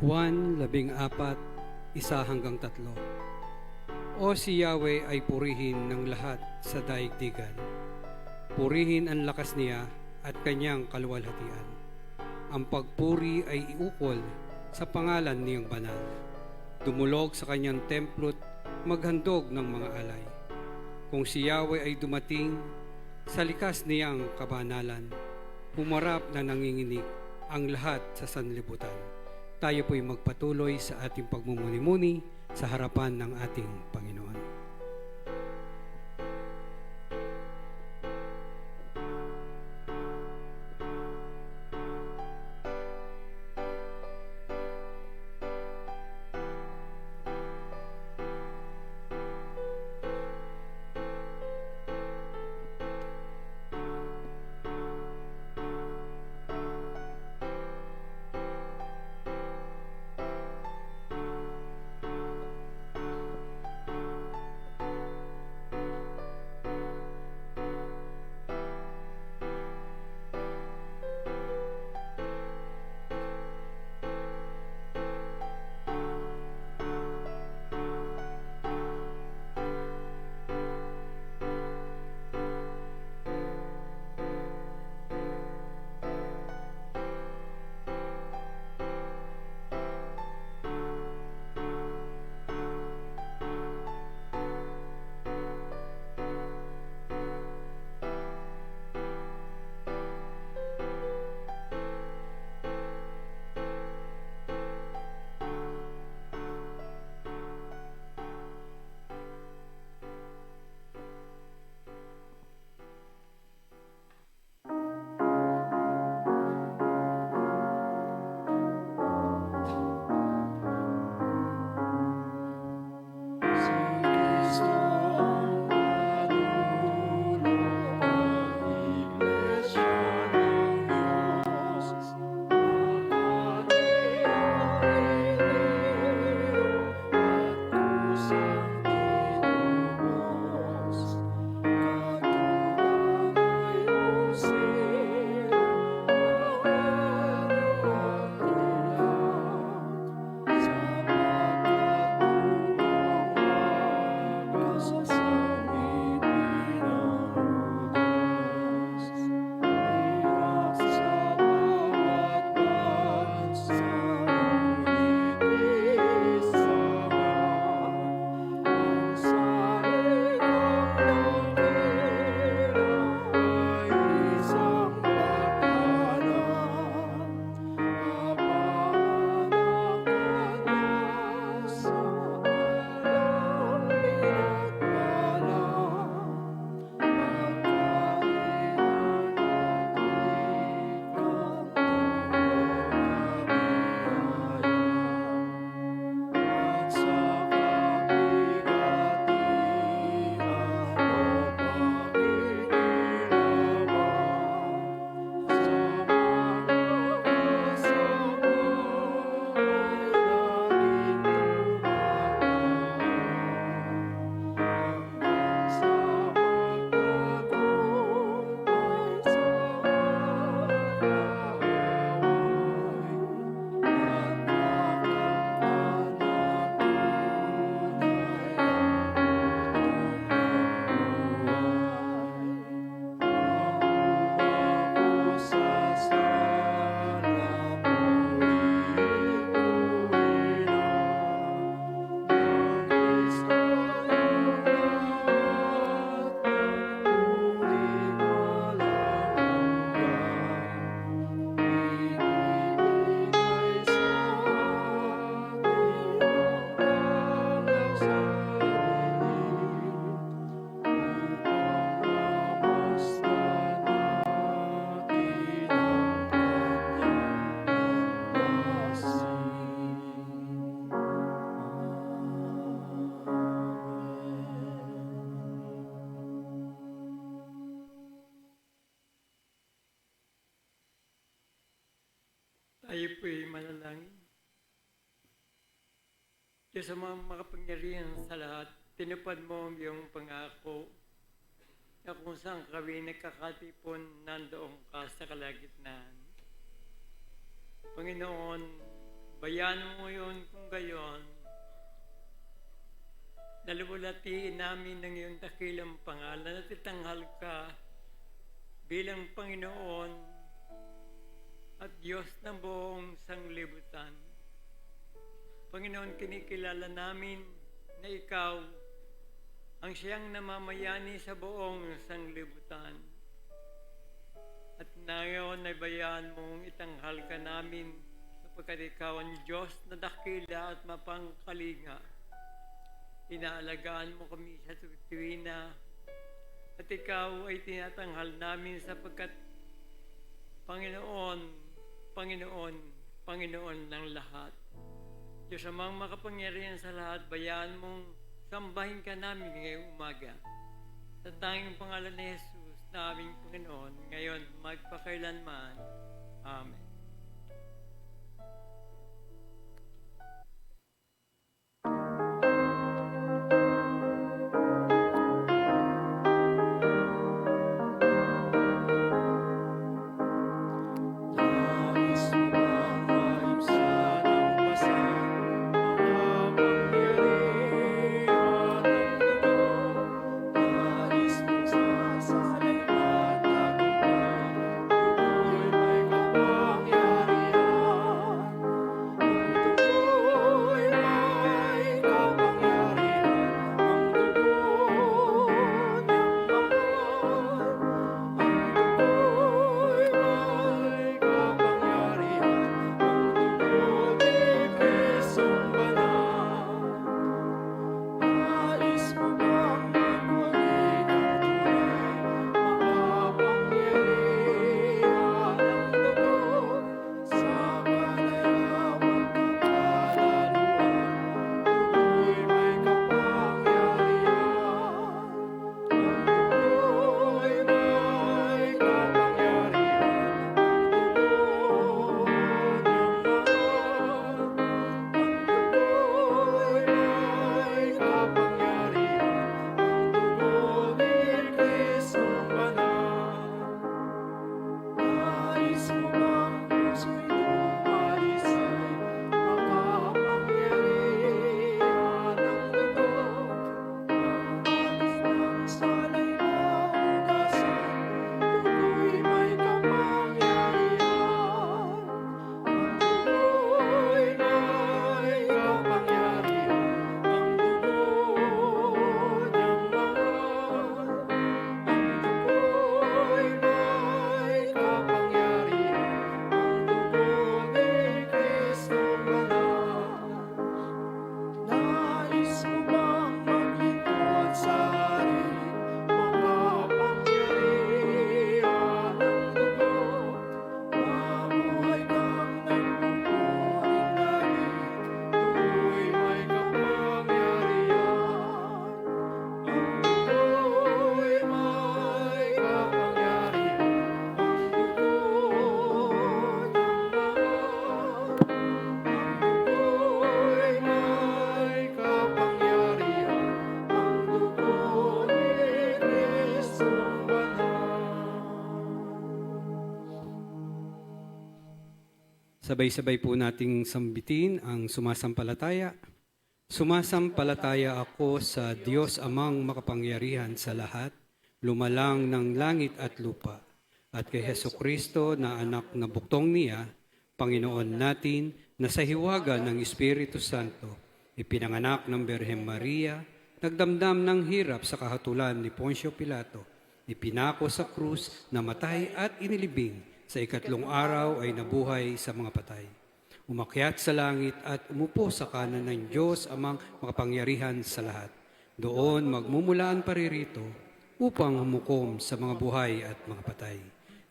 Juan 14:1-3. O si Yahweh ay purihin ng lahat sa daigdigan. Purihin ang lakas niya at kanyang kaluwalhatian. Ang pagpuri ay iukol sa pangalan niyang banal. Dumulog sa kanyang templo't maghandog ng mga alay. Kung si Yahweh ay dumating sa likas niyang kabanalan, humarap na nanginginig ang lahat sa sanlibutan. Tayo po'y magpatuloy sa ating pagmumuni-muni sa harapan ng ating Panginoon. Tayo po'y manalangin. Diyos sa mga makapangyarihan sa lahat, tinupad mo ang iyong pangako na kung saan kami nagkakatipon, nandoon ka sa kalagitnaan. Panginoon, Bayan mo yun kung gayon. Naluwalhatiin namin ng iyong dakilang pangalan at itanghal ka bilang Panginoon at Diyos ng buong sanglibutan. Panginoon, kinikilala namin na Ikaw ang siyang namamayani sa buong sanglibutan. At ngayon ay bayaan mong itanghal ka namin sapagkat Ikaw ang Diyos na dakila at mapangkalinga. Inaalagaan mo kami sa tuwina at Ikaw ay tinatanghal namin sapagkat Panginoon, Panginoon, Panginoon ng lahat. Diyos amang makapangyarihan sa lahat, bayaan mong sambahin ka namin ngayong umaga. Sa tanging pangalan ni Jesus na aming Panginoon, ngayon magpakailanman. Amen. Sabay-sabay po nating sambitin ang sumasampalataya. Sumasampalataya ako sa Diyos amang makapangyarihan sa lahat, lumalang ng langit at lupa, at kay Hesukristo na anak na buktong niya, Panginoon natin, na sa hiwaga ng Espiritu Santo, ipinanganak ng Birhen Maria, nagdamdam ng hirap sa kahatulan ni Poncio Pilato, ipinako sa krus, namatay at inilibing, sa ikatlong araw ay nabuhay sa mga patay. Umakyat sa langit at umupo sa kanan ng Diyos amang makapangyarihan sa lahat. Doon magmumulaan paririto upang humukom sa mga buhay at mga patay.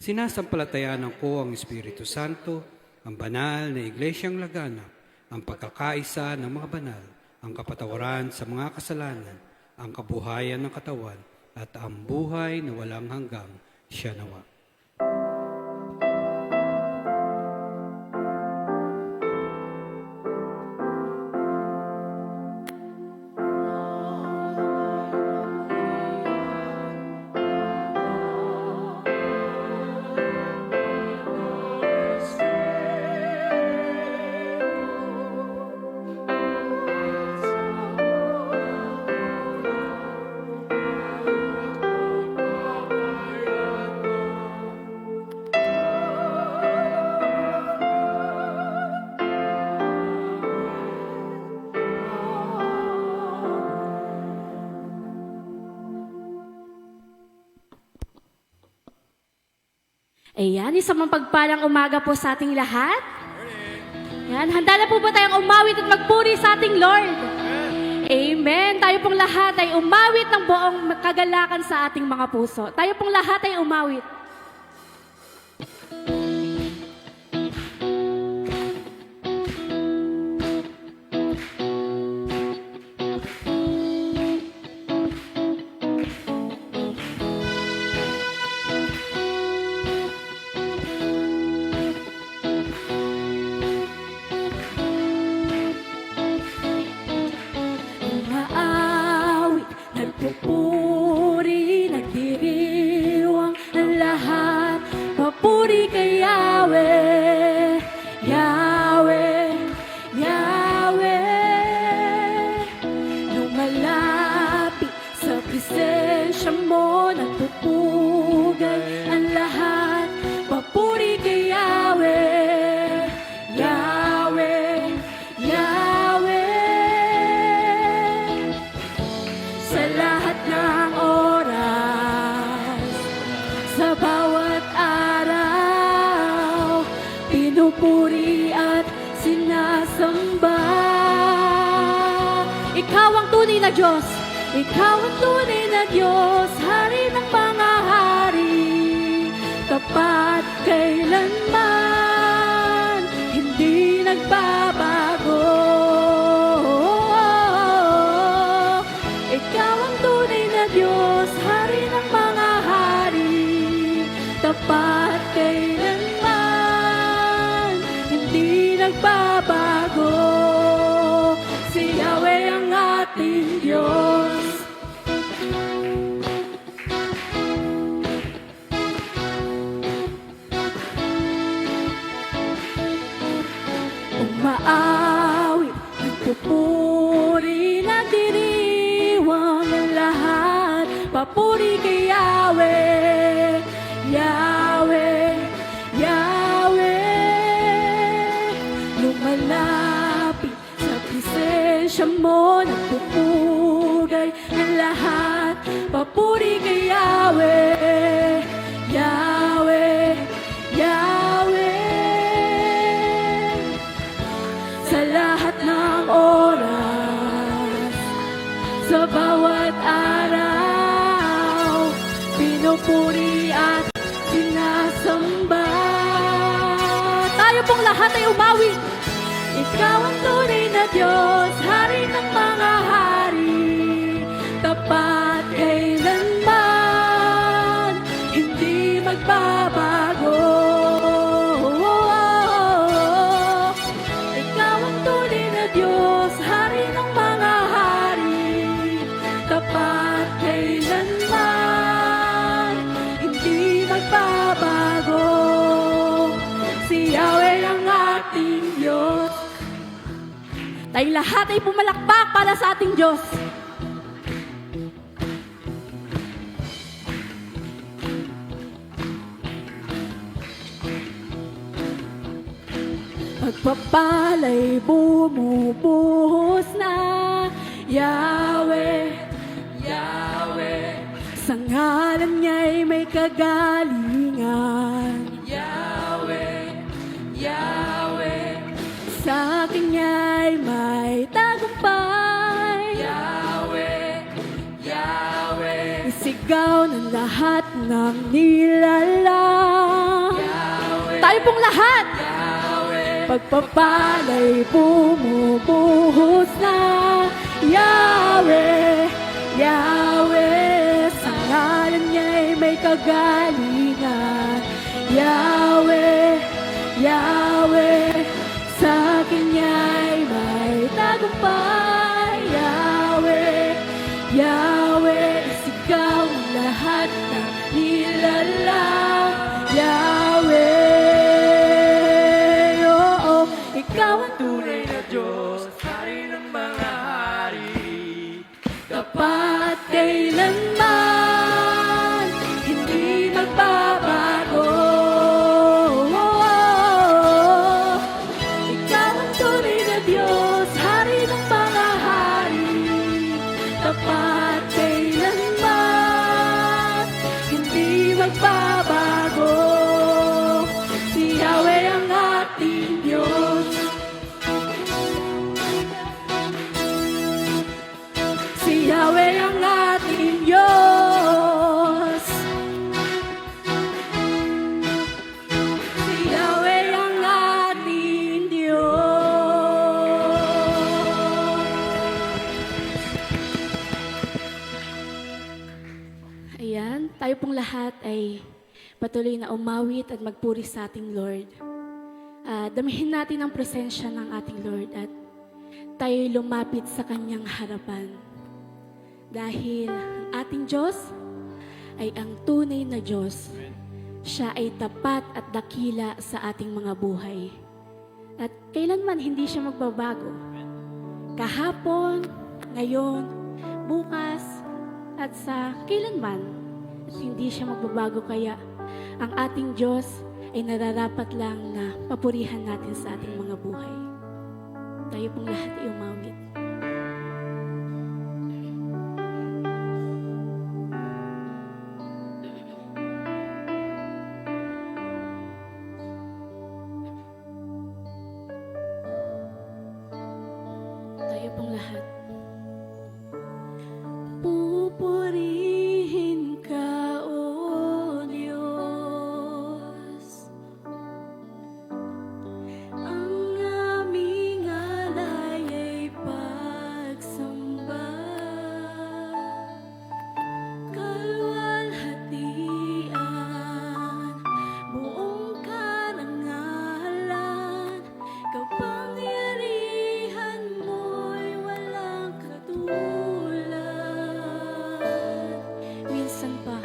Sinasampalatayanan ko ang Espiritu Santo, ang banal na iglesyang laganap, ang pagkakaisa ng mga banal, ang kapatawaran sa mga kasalanan, ang kabuhayan ng katawan, at ang buhay na walang hanggang siya nawa. Ayan, isang mapagpalang umaga po sa ating lahat. Ayan, handa na po ba tayong umawit at magpuri sa ating Lord? Amen. Tayo pong lahat ay umawit ng buong kagalakan sa ating mga puso. Tayo pong lahat ay umawit. Umaawit, nagpupuri, nagdiriwang ang lahat. Papuri kay Yahweh, Yahweh, Yahweh. Lumalapit sa presensya mo, nagpupugay ang lahat. Papuri kay Yahweh, Yahweh, Yahweh. Sa lahat ng oras, sa bawat araw, pinupuri at sinasamba. Ikaw ang tunay na Diyos, ikaw ang tunay na Diyos, hari ng mga hari, tapat kailanman, hindi nagbabago. Ikaw ang tunay na Diyos, hari ng mga hari, tapat kailanman, hindi nagbabago. Si Yahweh ang ating Diyos. Umaawit, nagpupuri, nagdiriwang ang lahat. Papuri kay Yahweh, Yahweh, Yahweh. Lumalapit sa presensya mo, nagpupugay ang lahat. Papuri kay Yahweh, Yahweh, Yahweh. Sa lahat ng oras, sa bawat araw, pinupuri at sinasamba. Tayo pong lahat ay umawit. Ikaw ang tunay na Diyos, hari ng mga hari, tapat kailanman, hindi magbabago. Ikaw ang tunay na Diyos, hari ng mga hari, tapat kailanman, hindi magbabago. Si Yahweh ang ating Diyos. Tayong lahat ay pumalakpak para sa ating Diyos. Pagpapalay bumubuhos na, Yahweh, Yahweh. Sa ngalan niya'y may kagalingan, Yahweh, Yahweh. Sa akin niya'y may tagumpay, Yahweh, Yahweh. Isigaw ng lahat ng nilalang, Yahweh. Tayo pong lahat, Yahweh. Pagpapalay bumubuhos na, Yahweh, Yahweh. Sa ngalan niya'y may kagalingan, Yahweh, Yahweh. Sa akin niya'y may tagumpay, Yahweh, Yahweh. Isigaw ng lahat ng nilalang, Yahweh. Oo, ikaw ang tunay na Diyos, hari ng mga hari, tapat kailanman, hindi magbabago. Ikaw ang tunay na Diyos, hari ng mga hari, tapat kailanman, hindi magbabago. tayo pong lahat ay patuloy na umawit at magpuri sa ating Lord. Damihin natin ang presensya ng ating Lord at tayo'y lumapit sa Kanyang harapan. Dahil ang ating Diyos ay ang tunay na Diyos. Siya ay tapat at dakila sa ating mga buhay. At kailanman hindi siya magbabago. Kahapon, ngayon, bukas, at sa kailanman. At hindi siya magbabago kaya ang ating Diyos ay nararapat lang na papurihan natin sa ating mga buhay. Tayo pong lahat ay umawit. Tayo pong lahat. Pupurihin ka, O Diyos. Ang aming alay ay pagsamba. Kalwalhatian, buong karangalan, kapangyarihan mo'y walang katulad. Minsan pa,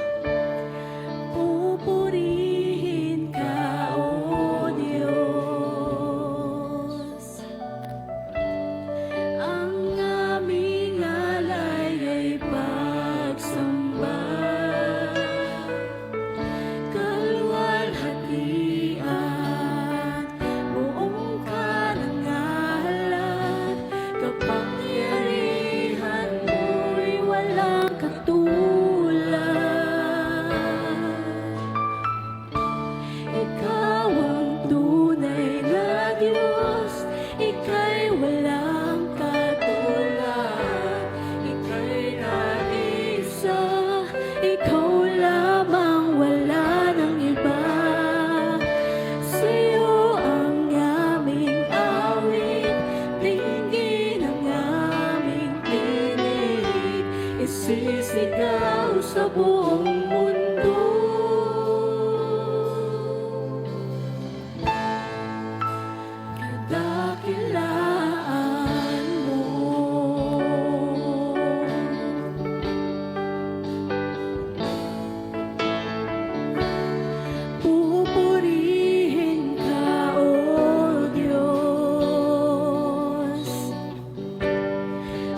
pupurihin ka, O Diyos. Ang aming alay ay pagsamba. Kalwalhatian, buong karangalan, kapangyarihan mo'y walang katulad. Ikaw ang tunay na Diyos, ika'y walang katulad. Ika'y nag-isa, ikaw lamang, wala nang iba. Sa'yo ang aming awit, dinggin ang aming tinig, isisigaw sa buong mundo. Kadakilaan mo. Pupurihin ka, O Diyos.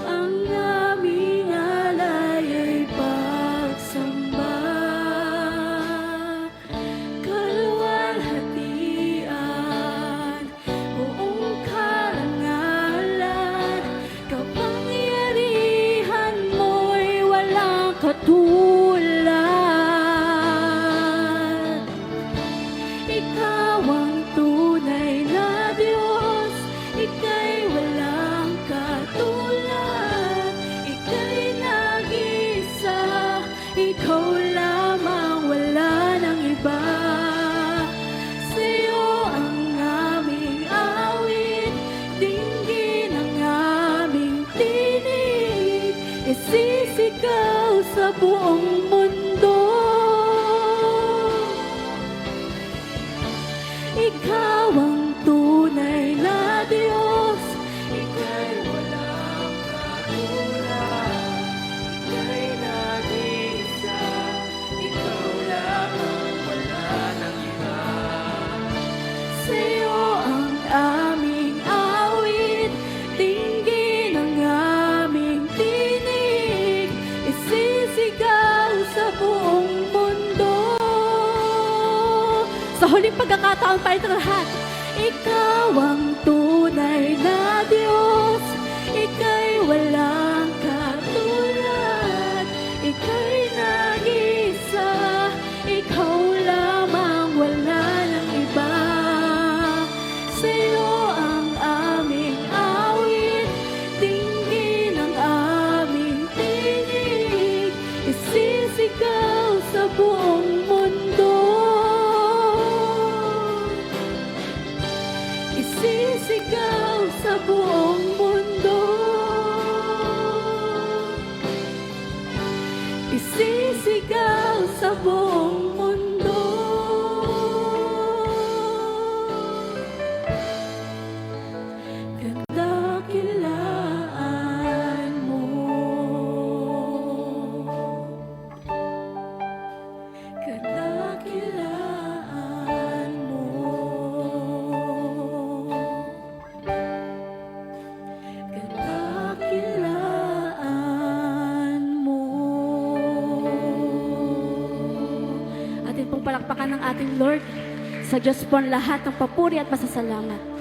Ang aming alay ay pagsamba. Kalwalhatian, buong karangalan, kapangyarihan mo'y walang katulad. Ikaw ang tunay na Diyos, ika'y walang katulad. Ika'y nag-isa, ikaw lamang, wala nang iba. Sa'yo ang aming awit, dinggin ang aming tinig, isisigaw sa buong mundo. Ikaw ang tunay na Diyos, ika'y walang katulad. Ika'y nag-isa, ikaw lamang, wala nang iba. Sa'yo ang aming awit, dinggin ang aming tinig, isisigaw sa buong mundo. Sa huling pagkakataon pa ito lahat, ikaw ang tunay na Diyos, ika'y walang katulad. Ika'y nag-isa, ikaw lamang, wala nang iba. Sa'yo ang aming awit, dinggin ang aming tinig, isisigaw sa buong mundo. sa buong mundo. Kadakilaan mo, kadakilaan mo, kadakilaan mo. Atin pong palakpakan ng ating Lord. Sa Diyos po ang lahat ng papuri at pasasalamat.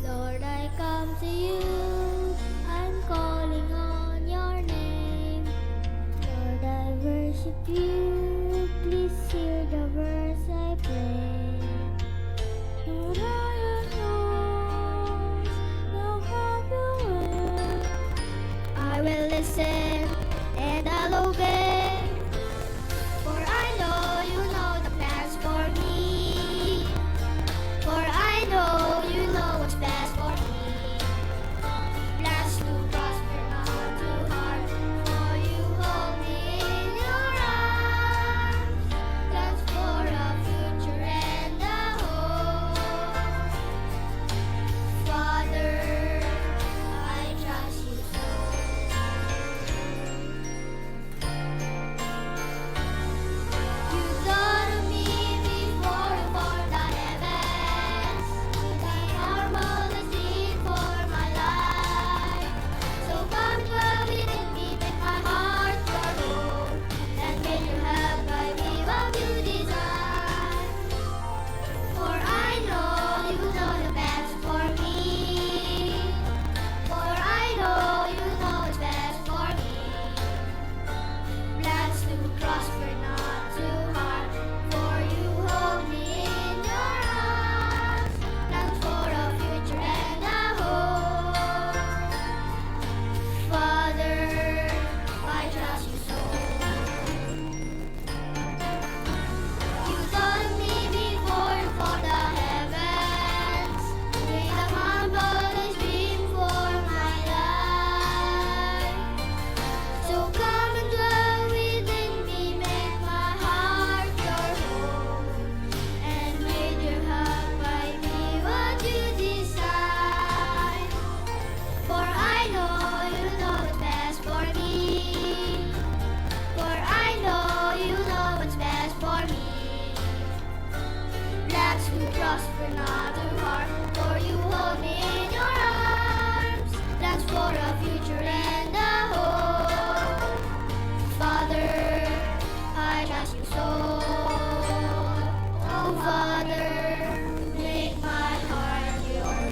Lord, I come to you. I'm calling on your name. Lord, I worship you. Please hear the words I pray. Lord, I am yours. Now have your way. I will listen and I'll obey. For I know you know the plans for me. For I know you know what's best for me. Plans to prosper, not to harm. For you hold me in your arms. Plans for a future and a hope. Father, I trust you so. You thought of me before you formed the heavens. The marvelous deed for my life. So come dwell within me, make my heart your home, and may you have my me what you desire. For I know you know the best for me. For I know you know what's best for me. Plans to prosper, not to harm. For you hold me in your arms. Plans for a future and a hope. Father, I trust you so. You thought of me before you formed the heavens. With a marvelous dream for my life. So come and dwell within me, make my heart your home, and may your heart by me what you decide. For I know you know what's best for me. For I know you know what's best for me. Plans to prosper, not to harm. For you hold me in your arms. Plans for a future and a hope. Father, I trust you so. Oh, Father, make my heart your home.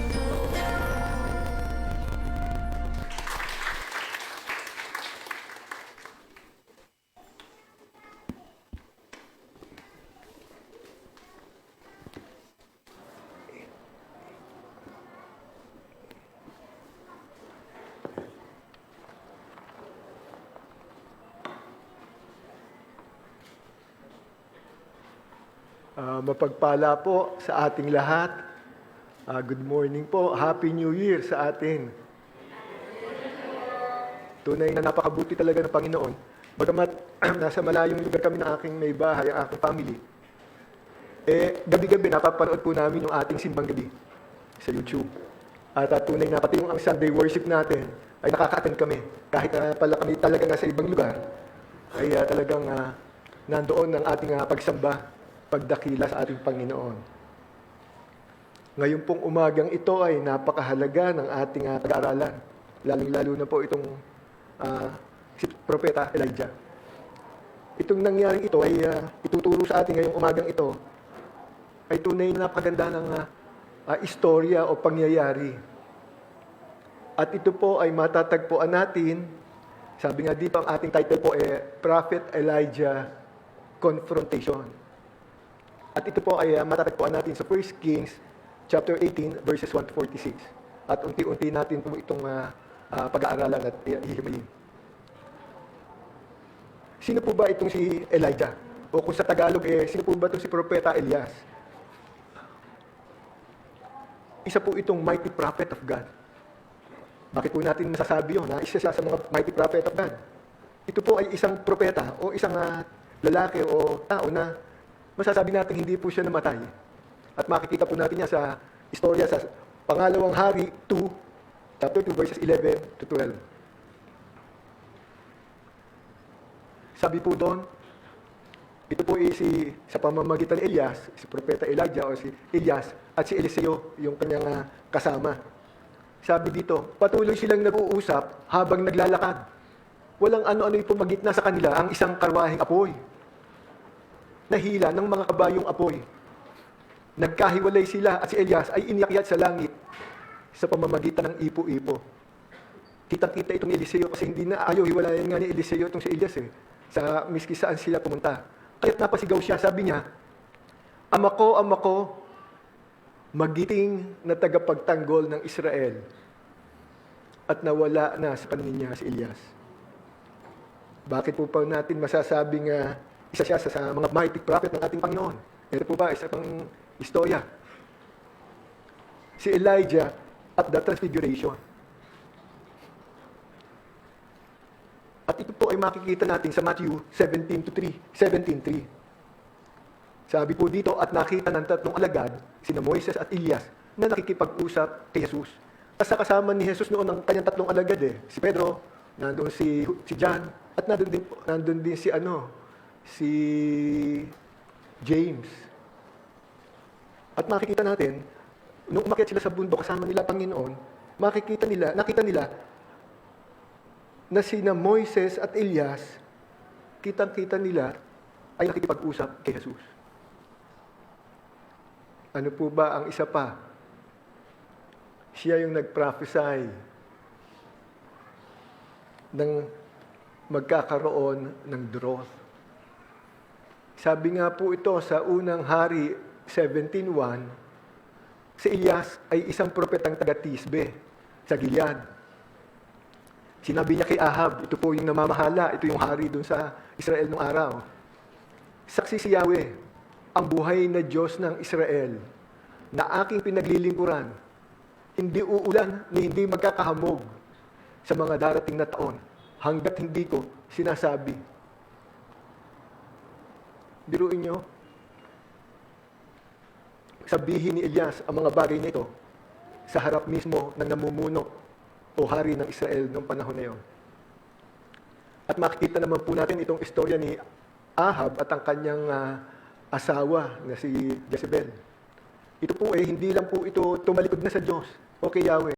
Mapagpala po sa ating lahat. Good morning po. Happy New Year sa atin. Tunay na napakabuti talaga ng Panginoon. Bagamat nasa malayong lugar kami ng aking may bahay, ang aking family, gabi-gabi napapanood po namin yung ating simbang gabi sa YouTube. At tunay na pati yung ang Sunday worship natin ay nakaka-attend kami. Kahit na pala kami talaga nasa ibang lugar, ay talagang nandoon ang ating pagsamba, pagdakila sa ating Panginoon. Ngayon pong umagang ito ay napakahalaga ng ating pag-aaralan. lalong-lalo na po itong si Propeta Elijah. Itong nangyaring ito ay ituturo sa atin ngayong umagang ito ay tunay na napakaganda ng istorya o pangyayari. At ito po ay matatagpuan natin, sabi nga dito ang ating title po Prophet Elijah Confrontation. At ito po ay matatagpuan natin sa 1 Kings chapter 18 verses 1 to 46. At unti-unti natin po itong pag-aaralan at hihimayin. Sino po ba itong si Elijah? O kung sa Tagalog, sino po ba itong si Propeta Elias? Isa po itong mighty prophet of God. Bakit po natin masasabi yun na isa siya sa mga mighty prophet of God? Ito po ay isang propeta o isang lalaki o tao na masasabi natin hindi po siya namatay. At makikita po natin yan sa istorya sa Pangalawang Hari 2, chapter 2, verses 11 to 12. Sabi po doon, ito po ay sa pamamagitan ni Elias, si Propeta Elijah o si Elias at si Eliseo, yung kanyang kasama. Sabi dito, patuloy silang nag-uusap habang naglalakad. Walang ano-ano yung pumagitna sa kanila ang isang karwaheng apoy. Nahila ng mga kabayong apoy. Nagkahiwalay sila at si Elias ay iniakyat sa langit sa pamamagitan ng ipo-ipo. Kitang-kita itong Eliseo kasi hindi na ayaw hiwalayan nga ni Eliseo itong si Elias sa miski saan sila pumunta. Kaya't napasigaw siya, sabi niya, Ama ko, magiting na tagapagtanggol ng Israel at nawala na sa kanya si Elias. Bakit po pa natin masasabing isa siya sa mga mighty prophet ng ating Panginoon? Ito po ba, isa pang istorya. Si Elijah at the Transfiguration. At ito po ay makikita natin sa Matthew 17:3. Sabi po dito, at nakita ng tatlong alagad, sina Moises at Elias, na nakikipag-usap kay Jesus. At kasama ni Jesus noon ang kanyang tatlong alagad si Pedro, nandun si John, at nandun din si James. At makikita natin, nung umakyat sila sa bundok kasama nila Panginoon, nakita nila na sina Moises at Elias, kitang-kita nila ay nakikipag-usap kay Jesus. Ano po ba ang isa pa? Siya yung nag-prophesy ng magkakaroon ng drought. Sabi nga po ito sa unang Hari 17:1, si Elias ay isang propetang taga-Tisbe sa Gilead. Sinabi niya kay Ahab, ito po yung namamahala, ito yung hari dun sa Israel nung araw. Saksi si Yahweh, ang buhay na Diyos ng Israel, na aking pinaglilingkuran, hindi uulan ni hindi magkakahamog sa mga darating na taon, hanggat hindi ko sinasabi. Biruin niyo, sabihin ni Elias ang mga bagay na ito sa harap mismo ng namumuno o hari ng Israel noong panahon na yon. At makikita naman po natin itong istorya ni Ahab at ang kanyang asawa na si Jezebel. Ito po hindi lang po ito tumalikod na sa Diyos o kay Yahweh.